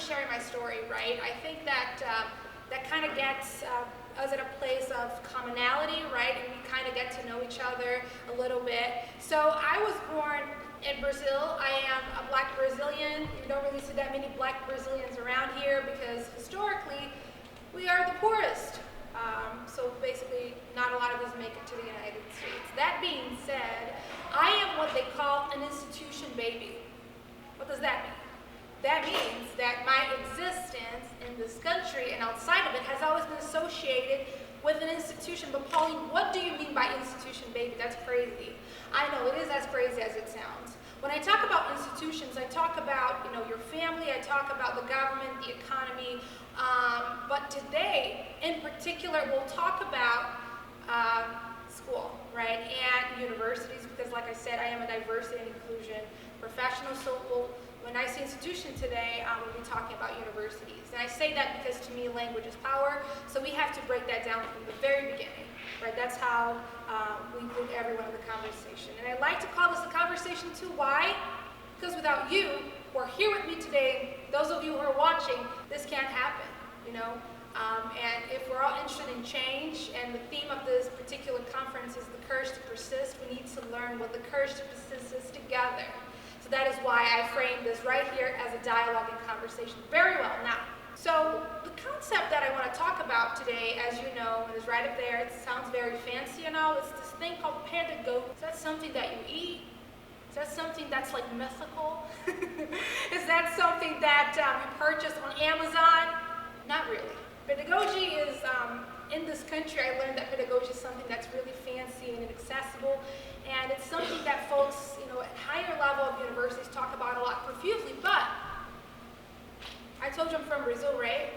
sharing my story, right? I think that that kind of gets us at a place of commonality, right? And we kind of get to know each other a little bit. So I was born in Brazil. I am a black Brazilian. You don't really see that many black Brazilians around here because historically we are the poorest. So basically not a lot of us make it to the United States. That being said, I am what they call an institution baby. What does that mean? That means that my existence in this country and outside of it has always been associated with an institution. But Pauline, what do you mean by institution baby? That's crazy. I know, it is as crazy as it sounds. When I talk about institutions, I talk about, your family, I talk about the government, the economy, but today, in particular, we'll talk about school, right, and universities, because like I said, I am a diversity and inclusion professional, so when I say institution today, we'll be talking about universities. And I say that because to me, language is power, so we have to break that down from the very beginning, right? That's how we include everyone in the conversation. And I like to call this a conversation too. Why? Because without you, who are here with me today, those of you who are watching, this can't happen, and if we're all interested in change, and the theme of this particular conference is the courage to persist, we need to learn what the courage to persist is together. So that is why I framed this right here as a dialogue and conversation. Very well. Now, so the concept that I want to talk about today, as you know, is right up there. It sounds very fancy and all. It's this thing called pedagogy. Is that something that you eat? Is that something that's like mythical? Is that something that you purchase on Amazon? Not really. Pedagogy is, in this country, I learned that pedagogy is something that's really fancy and inaccessible, and it's something that folks, at higher level of universities talk about a lot profusely, but I told you I'm from Brazil, right?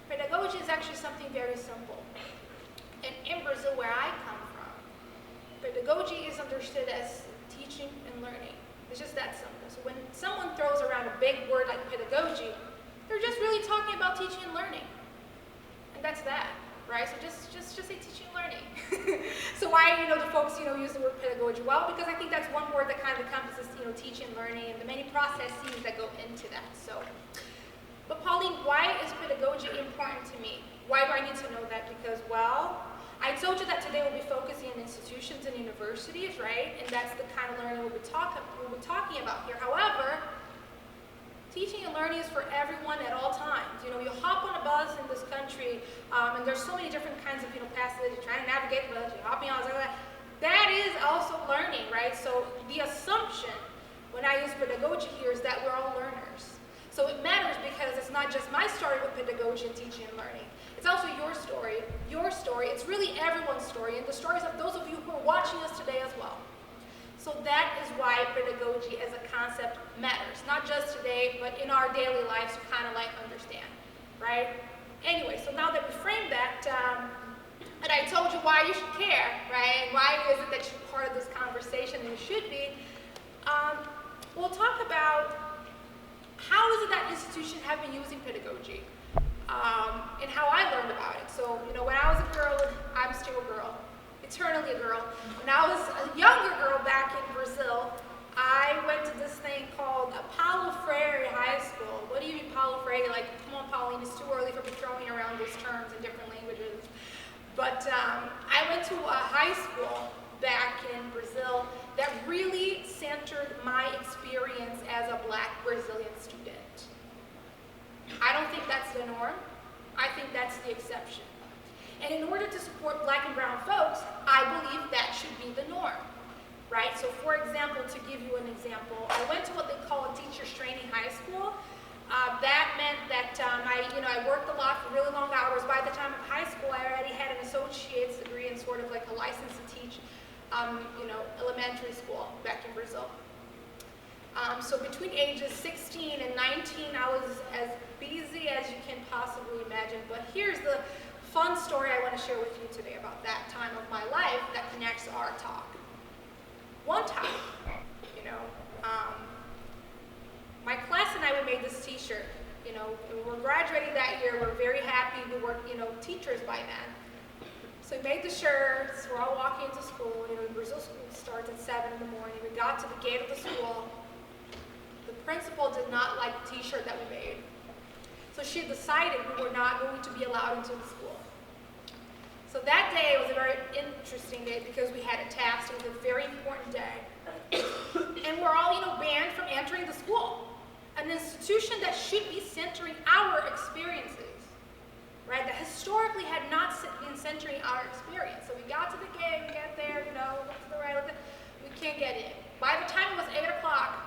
Pedagogy is actually something very simple. And in Brazil, where I come from, pedagogy is understood as teaching and learning. It's just that simple. So when someone throws around a big word like pedagogy, they're just really talking about teaching and learning. And that's that, right? So just say teaching and learning. So why, do folks, use the word pedagogy? Well, because I think that's one word that kind of encompasses, teaching and learning and the many processes that go into that. So, but Pauline, why is pedagogy important to me? Why do I need to know that? Because, well, I told you that today we'll be focusing on institutions and universities, right? And that's the kind of learning we'll be talking about here. However, teaching and learning is for everyone at all times. You hop on a bus in this country, and there's so many different kinds of passages. You're trying to navigate the bus, you're hopping on, that is also learning, right? So the assumption when I use pedagogy here is that we're all learners. So it matters because it's not just my story with pedagogy and teaching and learning. It's also your story. It's really everyone's story, and the stories of those of you who are watching us today as well. So that is why pedagogy as a concept matters, not just today, but in our daily lives to kind of understand, right? Anyway, so now that we framed that, and I told you why you should care, right? And why is it that you're part of this conversation, and you should be, we'll talk about how is it that institutions have been using pedagogy, and how I learned about it. So, when I was a girl, I'm still a girl. Eternally a girl. When I was a younger girl back in Brazil, I went to this thing called Paulo Freire High School. What do you mean Paulo Freire? Come on, Pauline, it's too early for me throwing around those terms in different languages. But I went to a high school back in Brazil that really centered my experience as a black Brazilian student. I don't think that's the norm. I think that's the exception. And in order to support black and brown folks, I believe that should be the norm, right? So for example, to give you an example, I went to what they call a teacher's training high school. That meant that I worked a lot for really long hours. By the time of high school, I already had an associate's degree and sort of like a license to teach, elementary school back in Brazil. So between ages 16 and 19, I was as busy as you can possibly imagine. But here's the fun story I want to share with you today about that time of my life that connects our talk. One time, my class and I, we made this t-shirt. We were graduating that year. We're very happy. We were, teachers by then. So we made the shirts. We're all walking into school. Brazil school starts at 7 in the morning. We got to the gate of the school. The principal did not like the t-shirt that we made. So she decided we were not going to be allowed into the school. So that day was a very interesting day because we had a task. It was a very important day. And we're all, banned from entering the school. An institution that should be centering our experiences, right? That historically had not been centering our experience. So we got to the gate, we get there, look to the right, we can't get in. By the time it was 8 o'clock,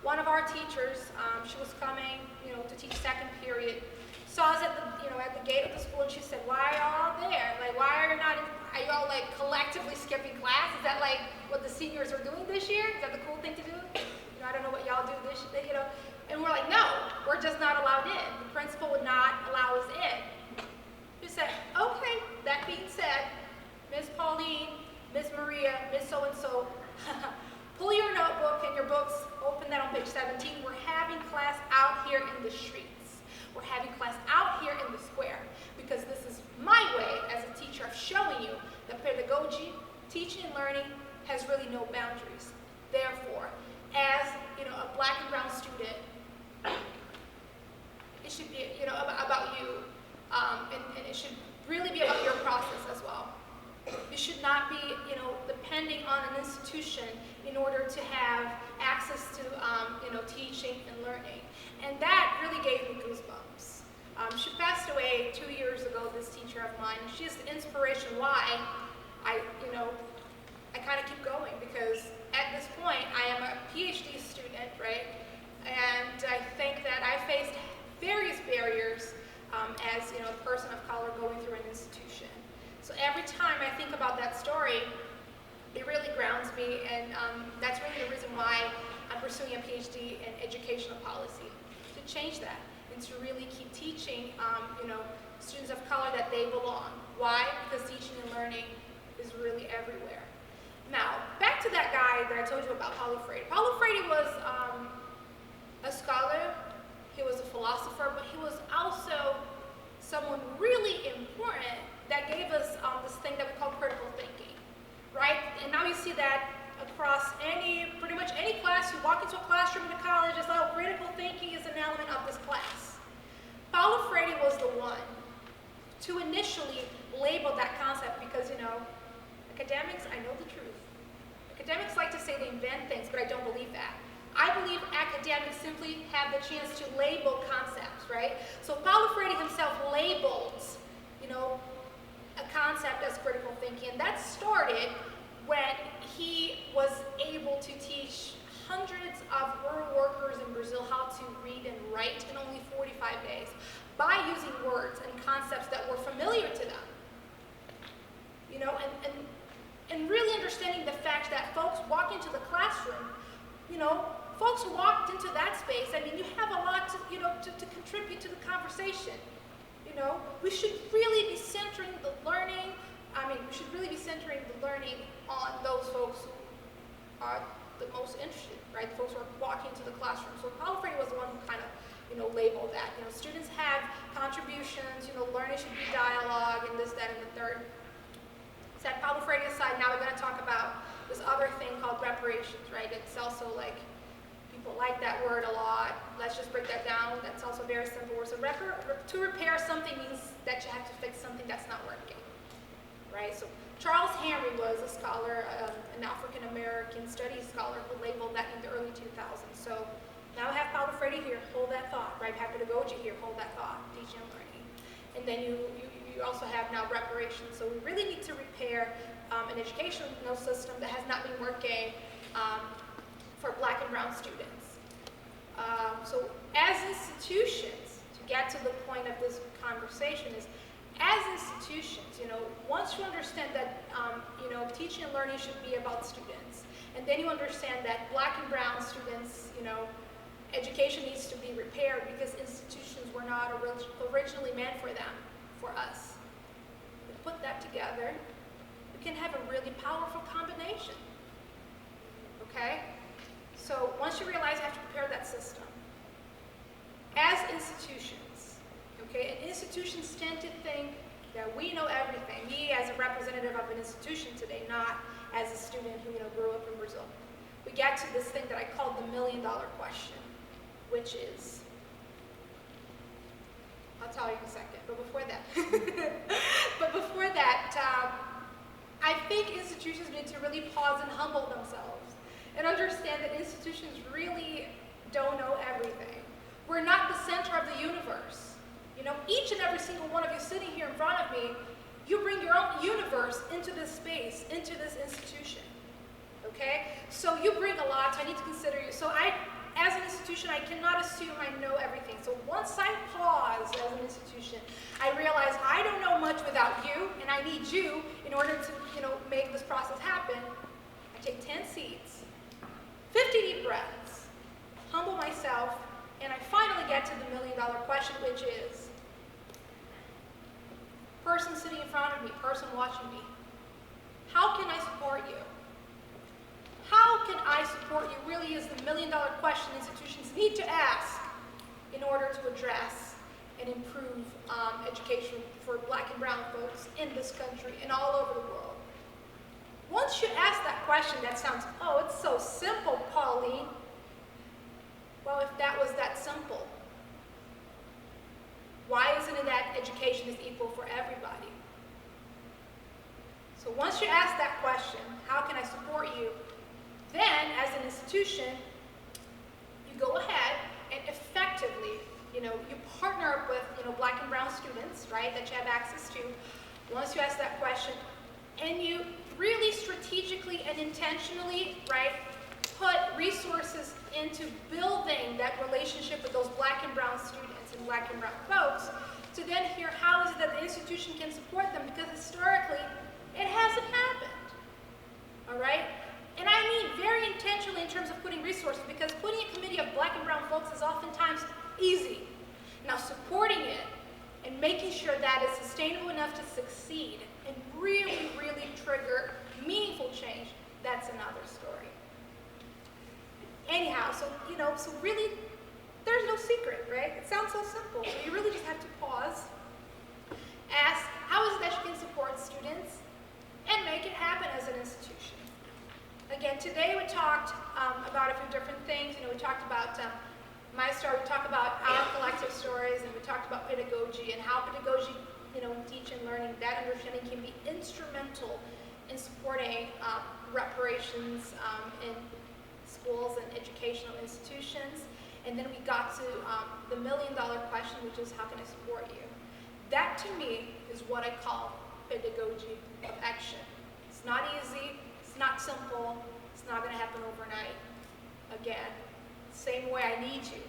one of our teachers, she was coming, to teach second period, saw us at the gate of the school, and she said, "Why are y'all there? Like, why are you all like collectively skipping class? Is that like what the seniors are doing this year? Is that the cool thing to do? I don't know what y'all do this year, And we're like, no, we're just not allowed in. The principal would not allow us in. She said, okay, that being said, Miss Pauline, Miss Maria, Miss so-and-so, pull your notebook and your books, open that on page 17. We're having class out here in the streets. We're having class out here in the square because this is my way as a teacher of showing you that pedagogy, teaching and learning has really no boundaries. Therefore, as a black and brown student, it should be about you, and it should really be about your process as well. You should not be depending on an institution in order to have access to teaching and learning. And that really gave me goosebumps. She passed away 2 years ago, this teacher of mine. She's the inspiration why I kind of keep going, because at this point I am a PhD student, right? And I think that I faced various barriers as a person of color going through an institution. So every time I think about that story, it really grounds me, and that's really the reason why I'm pursuing a PhD in educational policy, to change that and to really keep teaching students of color that they belong. Why? Because teaching and learning is really everywhere. Now, back to that guy that I told you about, Paulo Freire. Paulo Freire was a scholar, he was a philosopher, but he was also someone really important that gave us this thing that we call critical thinking, right? And now you see that across pretty much any class. You walk into a classroom in a college, it's like, critical thinking is an element of this class. Paulo Freire was the one to initially label that concept because, academics, I know the truth. Academics like to say they invent things, but I don't believe that. I believe academics simply have the chance to label concepts, right? So Paulo Freire himself labeled, a concept as critical thinking, and that started when he was able to teach hundreds of rural workers in Brazil how to read and write in only 45 days by using words and concepts that were familiar to them. And really understanding the fact that folks walk into the classroom, folks who walked into that space, you have a lot to contribute to the conversation. We should really be centering the learning, we should really be centering the learning on those folks who are the most interested, right? The folks who are walking into the classroom. So Paulo Freire was the one who kind of, labeled that. Students have contributions, learning should be dialogue, and this, that, and the third. Set Paulo Freire aside, now we're going to talk about this other thing called reparations, right? It's also like, people like that word a lot. Let's just break that down. That's also a very simple word. So to repair something means that you have to fix something that's not working, right? So Charles Henry was a scholar, an African-American studies scholar who labeled that in the early 2000s. So now I have Paulo Freire here, hold that thought, right? I have pedagogy here, hold that thought, teaching and learning. And then you also have now reparations. So we really need to repair an educational system that has not been working for black and brown students. So as institutions, to get to the point of this conversation is, as institutions, once you understand that, teaching and learning should be about students, and then you understand that black and brown students, education needs to be repaired because institutions were not originally meant for them, for us. We put that together, we can have a really powerful combination, okay? So once you realize you have to prepare that system, as institutions, okay, and institutions tend to think that we know everything. Me as a representative of an institution today, not as a student who grew up in Brazil. We get to this thing that I call the $1 million question. which is, I'll tell you in a second, but before that, I think institutions need to really pause and humble themselves and understand that institutions really don't know everything. We're not the center of the universe. You know, each and every single one of you sitting here in front of me, you bring your own universe into this space, into this institution, okay? So you bring a lot, so I need to consider you. So as an institution, I cannot assume I know everything. So once I pause as an institution, I realize I don't know much without you, and I need you in order to, make this process happen. I take 10 seats, 50 deep breaths, humble myself, and I finally get to the million-dollar question, which is, person sitting in front of me, person watching me, how can I support you? How can I support you really is the million-dollar question institutions need to ask in order to address and improve education for Black and brown folks in this country and all over the world. Once you ask that question, that sounds, oh, it's so simple, Pauline. Well, if that was that simple, why isn't it that education is equal for everybody? So once you ask that question, how can I support you? Then, as an institution, you go ahead and effectively, you partner up with, Black and brown students, right, that you have access to. Once you ask that question, and you really strategically and intentionally, right, put resources into building that relationship with those Black and brown students and Black and brown folks, to then hear how is it that the institution can support them, because historically, it hasn't happened, all right? And I mean very intentionally in terms of putting resources, because putting a committee of Black and brown folks is oftentimes easy. Now supporting it and making sure that it's sustainable enough to succeed and really, really trigger meaningful change, that's another story. Anyhow, so really, there's no secret, right? It sounds so simple. So you really just have to pause, ask, how is it that you can support students, and make it happen as an institution. Again, today we talked about a few different things. We talked about my story, we talked about our collective stories, and we talked about pedagogy and how pedagogy, teaching and learning, that understanding can be instrumental in supporting reparations in schools and educational institutions. And then we got to the million-dollar question, which is, how can I support you? That, to me, is what I call pedagogy of action. It's not easy. It's not simple. It's not going to happen overnight. Again, same way I need you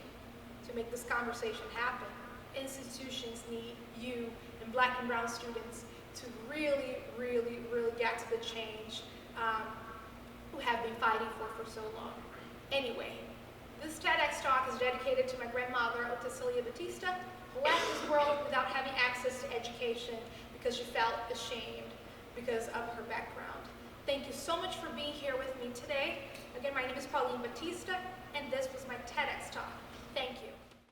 to make this conversation happen. Institutions need you and Black and brown students to really, really, really get to the change who have been fighting for so long. Anyway, this TEDx talk is dedicated to my grandmother, Pauline Batista, who left this world without having access to education because she felt ashamed because of her background. Thank you so much for being here with me today. Again, my name is Pauline Batista, and this was my TEDx talk. Thank you.